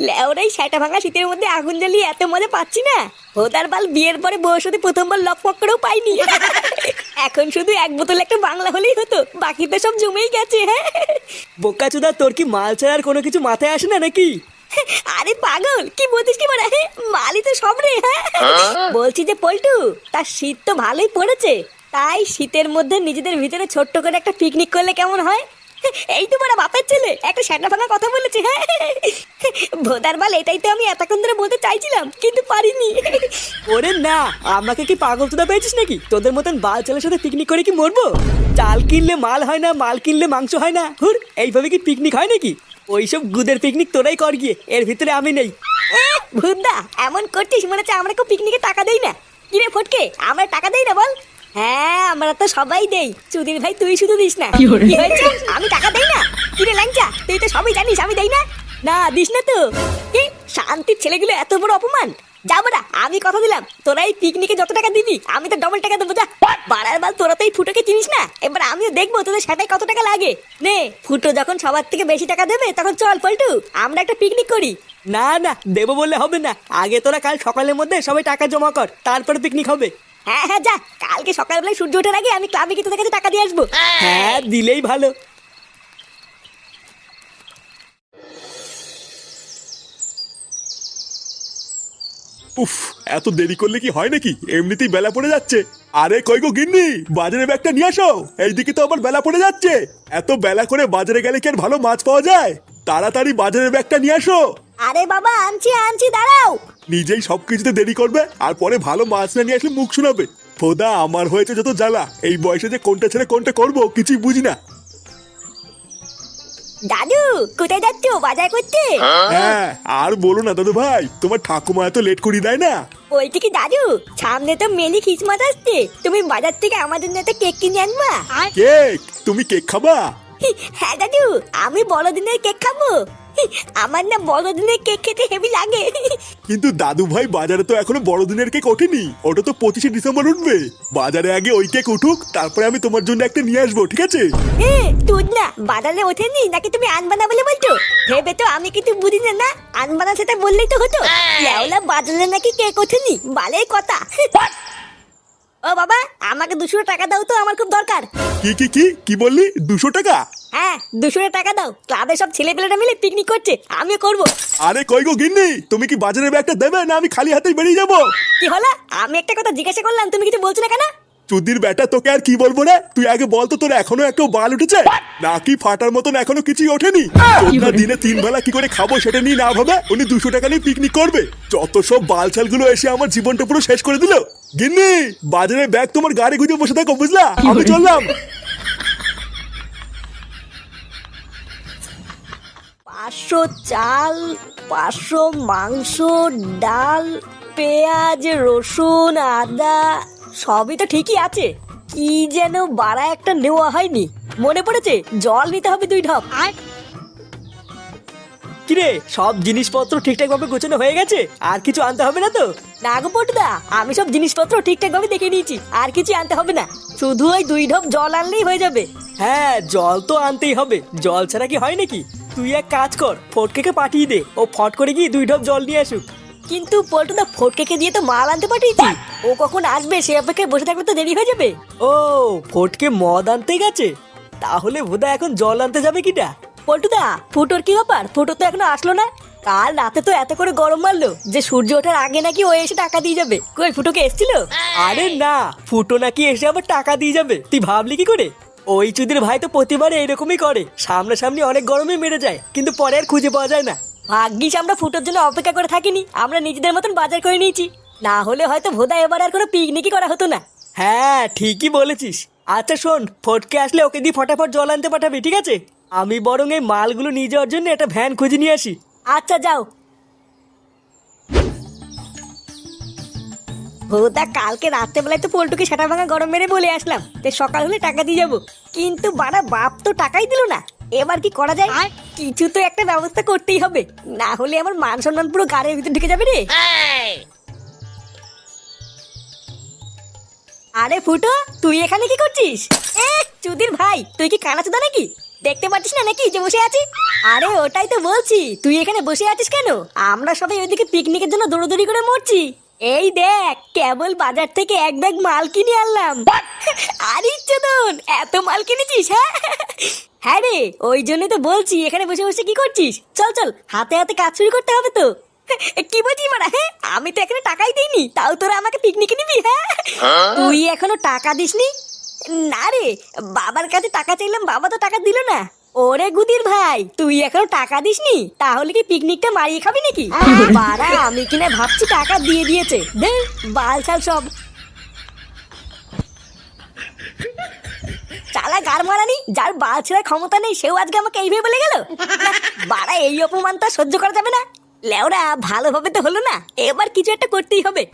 লেওরাই সেটা ভাঙা শীতের মধ্যে আগুন জ্বালিয়ে এত মজা পাচ্ছি না, ভোদার বাল বিয়ের পরে বউর সাথে প্রথমবার লকপক করেও পাইনি। এখন শুধু এক বোতল একটা বাংলা হলেই হতো, বাকি তো সব জমেই গেছে। হ্যাঁ বোকাচোদা, তোর কি মাল ছাড়ার কোনো কিছু মাথায় আসে না নাকি? আরে পাগল, কি বলছিস কি বড়া? মালি তো সব রে। হ্যাঁ বলছি যে পল্টু, তার শীত তো ভালোই পড়েছে, তাই শীতের মধ্যে নিজেদের ভিতরে ছোট্ট করে একটা পিকনিক করলে কেমন হয়? এই তো বড়া বাপের ছেলে একটা স্যাটা ভাঙা কথা বলেছে। হ্যাঁ ভোদার বাল, এটাই তো আমি এতক্ষণ ধরে বলতে চাইছিলাম কিন্তু পারিনি। ওরে না, আমাকে কি পাগল চোদা পেয়েছিস নাকি? তোদের মতন বাল ছেলের সাথে পিকনিক করে কি মরবো? চাল কিনলে মাল হয় না, মাল কিনলে মাংস হয় না। হুর, এইভাবে কি পিকনিক হয় নাকি? ওইসব গুদের পিকনিক তোরাই কর গিয়ে, এর ভিতরে আমি নেই। ভুদা এমন করছিস মনে হচ্ছে আমরা কেউ পিকনিকে টাকা দেই না। কিরে ফটকে, আমরা টাকা দেই না বল? হ্যাঁ আমরা তো সবাই দেই, চুদির ভাই তুই শুধু দিস না। কি হয়েছে, আমি টাকা দেই না? কিরে ল্যাংচা, তুই তো সবই জানিস আমি দেই না। না দিস না তো? কি শান্তির ছেলেগুলো এত বড় অপমান! যাবো না, আমি কথা দিলাম তোরা এই পিকনিকে যত টাকা দিবি আমি তো ডবল টাকা দেবো। যা বাড়ার বাল, তোরা তো এই ফুটোকে চিনিস না, এবার আমিও দেখবো তোদের সেটাই কত টাকা লাগে। নে ফুটো যখন সবার থেকে বেশি টাকা দেবে তখন চল পল্টু, আমরা একটা পিকনিক করি। না না, দেবো বললে হবে না। আগে তোরা কাল সকালের মধ্যে সবাই টাকা জমা কর, তারপরে পিকনিক হবে। হ্যাঁ হ্যাঁ যা, কালকে সকালবেলায় সূর্য ওঠার আগে আমি ক্লাবে গিয়ে তোদের কাছে টাকা দিয়ে আসবো। হ্যাঁ, দিলেই ভালো। উফ, এত দেরি করলে কি হয় নাকি? এমনিতেই বেলা পড়ে যাচ্ছে। আরে কই গো গিন্নি, বাজারে ব্যাগটা নিয়ে আসো। এইদিকে তো আবার বেলা পড়ে যাচ্ছে। এত বেলা করে বাজারে গেলে কি আর ভালো মাছ পাওয়া যায়? তাড়াতাড়ি বাজারের ব্যাগটা নিয়ে আসো। আরে বাবা আনছি আনছি, দাঁড়াও। নিজেই সবকিছুতে দেরি করবে আর পরে ভালো মাছ না নিয়ে আসলে মুখ শোনাবে। ফোদা, আমার হয়েছে যত জ্বালা। এই বয়সে যে কোনটা ছেড়ে কোনটা করবো কিছুই বুঝি না। দাদু কোথায় যাচ্ছ, বাজার করতে? হ্যাঁ, আর বলো না দাদু ভাই, তোমার ঠাকুমা এত লেট করি দেয় না। বলছি কি দাদু, সামনে তো মেলি খ্রিসমাস আসছে, তুমি বাজার থেকে আমার জন্য একটা কেক কিনে আনবা। কেক? তুমি কেক খাবা? হ্যাঁ দাদু, আমি বড়দিনের কেক খাবো। আমার না বড়দিনের কেক খেতে হেভি লাগে। কিন্তু দাদু ভাই, বাজারে তো এখনো বড়দিনের কেক ওঠেনি। ওটা তো 25শে ডিসেম্বর উঠবে। বাজারে আগে ওই কেক উঠুক, তারপরে আমি তোমার জন্য একটা নিয়ে আসবো, ঠিক আছে? তুই না বাজারে ওঠেনি নাকি তুমি আনবা না বলে বলছো? ভেবে তো আমি কিছু বুঝি না। না আনবা না সেটা বললেই তো হতো। লেওলা বাজারে নাকি কেক ওঠেনি, বালের কথা। ও বাবা, আমাকে 200 টাকা দাও তো, আমার খুব দরকার। কি কি কি কি বললি? 200 টাকা? হ্যাঁ 200 টাকা দাও, ক্লাবে সব ছেলেপেলেরা মিলে পিকনিক করছে, আমিও করবো। আরে কই গো গিন্নি, তুমি কি বাজারের ব্যাগটা দেবে না আমি খালি হাতেই বেরিয়ে যাবো? কি হলো? আমি একটা কথা জিজ্ঞাসা করলাম, তুমি কিছু বলছো না কেন? চুদির বেটা, তোকে আর কি বলবো রে? তুই আগে বল তো, তোর এখনো একটু বাল উঠেছে নাকি? ফাটার মতন এখনো কিছুই ওঠেনি? তোমরা দিনে 3 বেলা কি করে খাবো সেটা নিয়ে না ভাবে উনি 200 টাকা নিয়ে পিকনিক করবে। যত সব বালছালগুলো এসে আমার জীবনটা পুরো শেষ করে দিল। গিন্নি, বাজারের ব্যাগ তোমার গাড়ি গুজে বসে থাকো, বুঝলা? আমি চললাম। 500 চাল, 500 মাংস, ডাল, পেঁয়াজ, রসুন, আদা সবই তো ঠিকই আছে, কি যেন বাড়া একটা নেওয়া হয়নি। মনে পড়েছে, জল নিতে হবে 2 ঢপ। কিরে, সব জিনিসপত্র ঠিকঠাক ভাবে গোছানো হয়ে গেছে? আর কিছু আনতে হবে না তো? না গো পটুদা, আমি সব জিনিসপত্র ঠিকঠাক ভাবে দেখে নিয়েছি, আর কিছু আনতে হবে না, শুধু ওই 2 ঢপ জল আনলেই হয়ে যাবে। হ্যাঁ, জল তো আনতেই হবে, জল ছাড়া কি হয় নাকি? তুই এক কাজ কর, ফটকে পাঠিয়ে দে, ও ফট করে গিয়ে 2 ঢপ জল নিয়ে আসুক। কিন্তু পল্টুদা ফটকে দিয়ে তো মাল আনতে পাঠিয়েছি, ও কখন আসবে সে অপেক্ষায় বসে থাকলে তো দেরি হয়ে যাবে। ও, ফটকে মদ আনতে গেছে? তাহলে ভোদা এখন জল আনতে যাবে কিটা? পল্টুদা ফুটোর কি ব্যাপার? ফুটো তো এখনো আসলো না। কাল রাতে তো এত করে গরম মারলো যে সূর্য ওঠার আগে নাকি ও এসে টাকা দিয়ে যাবে। কই ফুটোকে এসেছিল? আরে না, ফুটো নাকি এসে আবার টাকা দিয়ে যাবে, তুই ভাবলি কি করে? ওই চুদির ভাই তো প্রতিবার এইরকমই করে, সামনাসামনি অনেক গরমে মেরে যায়, কিন্তু পরে আর খুঁজে পাওয়া যায় না। ভাগ্যিস আমরা ফুটোর জন্য অপেক্ষা করে থাকিনি, আমরা নিজেদের মতন বাজার করে নিয়েছি, না হলে হয়তো ভোদা এবার আর কোনো পিকনিকই করা হতো না। হ্যাঁ ঠিকই বলেছিস। আচ্ছা শোন, ফটকে আসলে ওকে দিয়ে ফটাফট জল আনতে পাঠাবি, ঠিক আছে? আমি বরং এই মালগুলো নিয়ে যাওয়ার জন্য একটা ভ্যান খুঁজে নিয়ে আসি। আচ্ছা যাও। ভোদা কালকে রাত্রেবেলায় তো পল্টুকে সেটা ভাঙা গরম মেরে বলে আসলাম যে সকাল হলে টাকা দিয়ে যাবো, কিন্তু বাড়া বাপ তো টাকাই দিল না। এবার কি করা যায়? কিছু তো একটা ব্যবস্থা করতেই হবে, না হলে আমার মান সম্মান পুরো গাড়ির ভিতর ঢুকে যাবে রে। আরে ফুটো, তুই এখানে কি করছিস? চুদির ভাই, তুই কি কানাচুদা নাকি? দেখতে পাচ্ছিস না নাকি যে বসে আছি? আরে ওটাই তো বলছি, তুই এখানে বসে আছিস কেন? আমরা সবাই ওইদিকে পিকনিকের জন্য দৌড়দৌড়ি করে মরছি। এই দেখ, কেবল বাজার থেকে এক ব্যাগ মাল কিনে আনলাম। আরে চোদন, এত মাল কিনেছিস? হ্যাঁ হ্যাঁ রে, ওই জন্য তো বলছি এখানে বসে বসে কি করছিস। চল চল, হাতে হাতে কাজ শুরু করতে হবে তো। কি বলছিস মারা? হ্যাঁ, আমি তো এখানে টাকাই দিইনি, তাও তোরা আমাকে পিকনিকে নিবি? হ্যাঁ, তুই এখনো টাকা দিসনি? না রে, বাবার কাছে টাকা চাইলাম, বাবা তো টাকা দিল না। ওরে গুদির ভাই, তুই এখনো টাকা দিসনি? তাহলে কি পিকনিকটা মারিয়ে খাবি নাকি? বাড়া, আমি কিনা ভাবছি টাকা দিয়ে দিয়েছে। দে বাল ছাল সব চালা গার মারানি, যার বাল ছেড়ার ক্ষমতা নেই সেও আজকে আমাকে এইভাবে বলে গেল। বাড়া, এই অপমানটা সহ্য করা যাবে না। লেওরা, ভালোভাবে তো হলো না, এবার কিছু একটা করতেই হবে।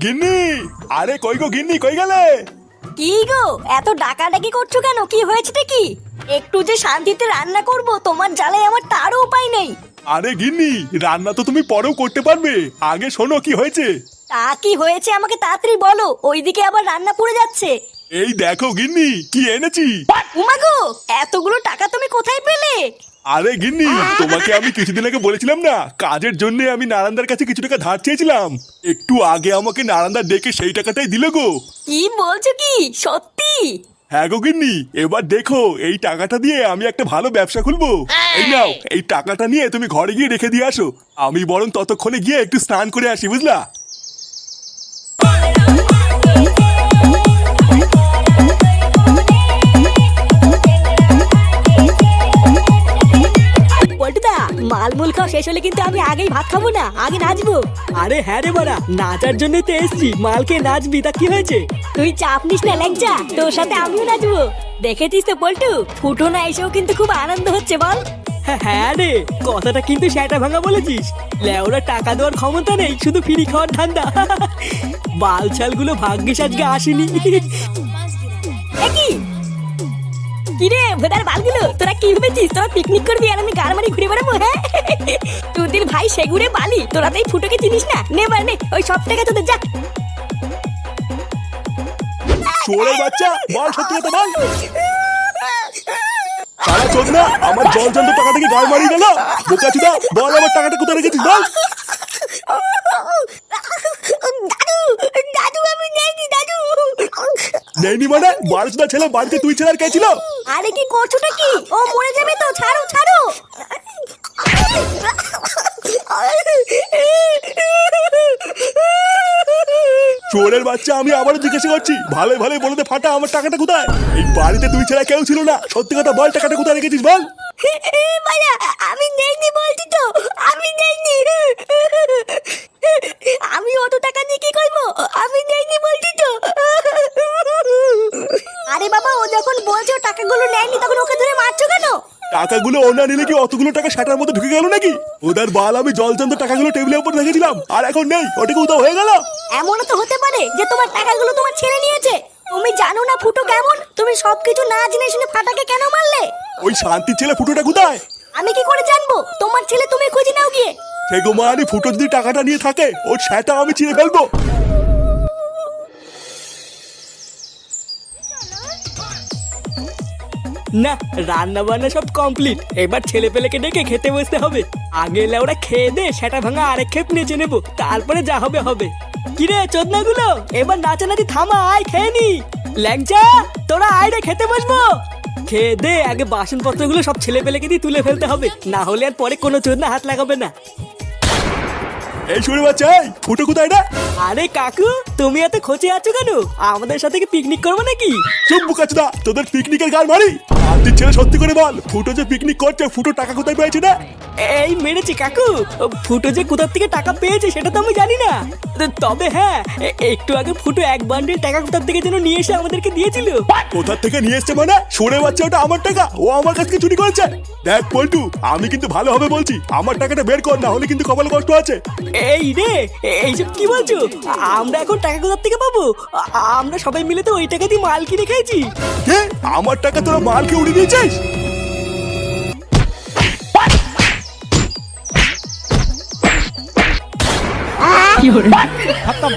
গিন্নি, আরে কই গো গিন্নি, কই গেলে? কি গো, এত ডাকাডাকি করছো কেন? কি হয়েছে কি? একটু যে শান্তিতে রান্না করব, তোমার জ্বালায় আমার তারও উপায় নেই। আরে গিন্নি, রান্না তো তুমি পরেও করতে পারবে, আগে শোনো কি হয়েছে। তা কি হয়েছে আমাকে তাড়াতাড়ি বলো, ওইদিকে আবার রান্না পুড়ে যাচ্ছে। এই দেখো গিন্নি, কি এনেছি। উমাগো, এতগুলো টাকা তুমি কোথায় পেলে? আরে গিন্নি, তোমাকে আমি কিছুদিন আগে বলেছিলাম না, কাজের জন্য আমি নারায়ণদার কাছে কিছু টাকা ধার চেয়েছিলাম। একটু আগে আমাকে নারায়ণদা ডেকে সেই টাকাটাই দিল গো। কি বলছো কি, সত্যি? হ্যাঁ গো গিন্নি, এবার দেখো এই টাকাটা দিয়ে আমি একটা ভালো ব্যবসা খুলবো। এই নাও, এই টাকাটা নিয়ে তুমি ঘরে গিয়ে রেখে দিয়ে আসো, আমি বরং ততক্ষণে গিয়ে একটু স্নান করে আসি, বুঝলা? পল্টুদা, মালমূল খাওয়া শেষ হলে কিন্তু আমি আগেই ভাত খাবো না, আগে নাচবো। আরে হ্যাঁ রে বাড়া, নাচার জন্যই তো এসছি, মালকে নাচবি, তা কি হয়েছে? তুই চাপ নিস না ল্যাংচা, তোর সাথে আমিও নাচবো। দেখেছিস তো পল্টু, ফুটো না এসেও কিন্তু খুব আনন্দ হচ্ছে, বল? হ্যাঁ রে, কথাটা কিন্তু সেটা ভাঙা বলেছিস। লেওরা টাকা দেওয়ার ক্ষমতা নেই, শুধু ফ্রি খাওয়ার ধান্দা। বাল ছালগুলো ভাগ্যিস আজকে আসেনি। কি কিরে ভোদার বালগুলো, তোরা কি ভেবেছিস তোরা পিকনিক করবি আর আমি গার মারি ঘুরে বেড়াবো? হ্যাঁ, তোদের ভাই সেগুড়ে বালি, তোরা তো এই ফুটোকে চিনিস না। নে বার নে, ওই সব টাকা তোদের যা। চোরের বাচ্চা, বল সত্যি কথা বল। সারা চোদ না, আমার জল জল টাকা থেকে গাল মারি গেল। বোকাচুদা, বল আমার টাকাটা কোথায় রেখেছিস বল। দাদু, দাদু আমি নেইনি দাদু। নেইনি মানে? বারোচুদা ছেলে বাড়িতে তুই ছেলে আর কে ছিল? আরে কি করছোটা কি? ও মরে যাবে তো, ছাড়ো ছাড়ো। চোরের বাচ্চা, আমি আবারও জিজ্ঞাসা করছি, ভালো ভালো বলে দে ফাটা, আমার টাকাটা কোথায়? এই বাড়িতে তুই ছাড়া কেউ ছিল না, সত্যি কথা বল, টাকাটা কোথায় রেখেছিস বল। মায়া, আমি নেইনি বলছি তো, আমি নেইনি। আমি অত টাকা নিয়ে কি করবো? আমি নেইনি বলছি তো। আরে বাবা, ও যখন বলছে ও টাকাগুলো নেয়নি, তখন ওকে ধরে মারছো কেন? টাকাগুলো ওনা নিলে কি অতগুলো টাকা শাটার মধ্যে ঢুকে গেল নাকি? ওদের বাল, আমি জলচন্দ্র টাকাগুলো টেবিলের উপর রেখেছিলাম, আর এখন নেই, ওটাকে উধাও হয়ে গেল। এমনও তো হতে পারে যে তোমার টাকাগুলো তোমার ছেলে নিয়েছে। তুমি জানো না ফুটো কেমন? তুমি সবকিছু না জেনে শুনে ফাটাকে কেন মারলে? ওই শান্তির ছেলে ফুটোটা কোথায়? আমি কি করে জানবো? তোমার ছেলে তুমি খুঁজে নাও গিয়ে। সে গো মানে, ফুটো যদি টাকাটা নিয়ে থাকে, ওর সেটা আমি চিনে ফেলবো। না, রান্না বান্না সব কমপ্লিট, এবার ছেলে পেলেকে ডেকে খেতে বসতে হবে। আগে ওরা খেয়ে দে, সেটা ভাঙা আরেক খেপ নেচে নেবো, তারপরে যা হবে হবে। কিরে চোদনাগুলো, এবার নাচানাচি থামা, আয় খেয়ে নি। ল্যাংচা, তোরা আয় রে, খেতে বসবো। খেয়ে দে, আগে বাসনপত্রগুলো সব ছেলে পেলেকে দিয়ে তুলে ফেলতে হবে, না হলে আর পরে কোনো চোদনা হাত লাগাবে না। এই শুনে বাচ্চা, ফুটো কোথায় না? আরে কাকু, তুমি এত খোঁজে আছো কেন? আমাদের সাথে কি পিকনিক করবো নাকি? চুপ বুকাচুদা, তোদের পিকনিকের গাল মারি। আর তুই ছেলে সত্যি করে বল, ফুটো যে পিকনিক করছে, ফুটো টাকা কোথায় পেয়েছে না? এই মেরেছি কাকু, ফুটো যে কোথা থেকে টাকা পেয়েছে সেটা তো আমি জানি না। তবে হ্যাঁ, একটু আগে ফুটো এক বান্ডিল টাকা কোথা থেকে যেন নিয়ে এসে আমাদেরকে দিয়েছিল। কোথা থেকে নিয়ে এসছে মানে? শুনে বাচ্চা, ওটা আমার টাকা, ও আমার কাছ থেকে চুরি করেছে। দেখ পল্টু, আমি কিন্তু ভালোভাবে বলছি, আমার টাকাটা বের কর, না হলে কিন্তু কপালে কষ্ট আছে। এই রে, এইসব কি বলছো? আমরা এখন টাকা কোথা থেকে পাবো? আমরা সবাই মিলে তো ওই টাকা দিয়ে মাল কিনে খেয়েছি। কে? আমার টাকা তোরা মালকে উড়িয়ে দিয়েছিস? खत्म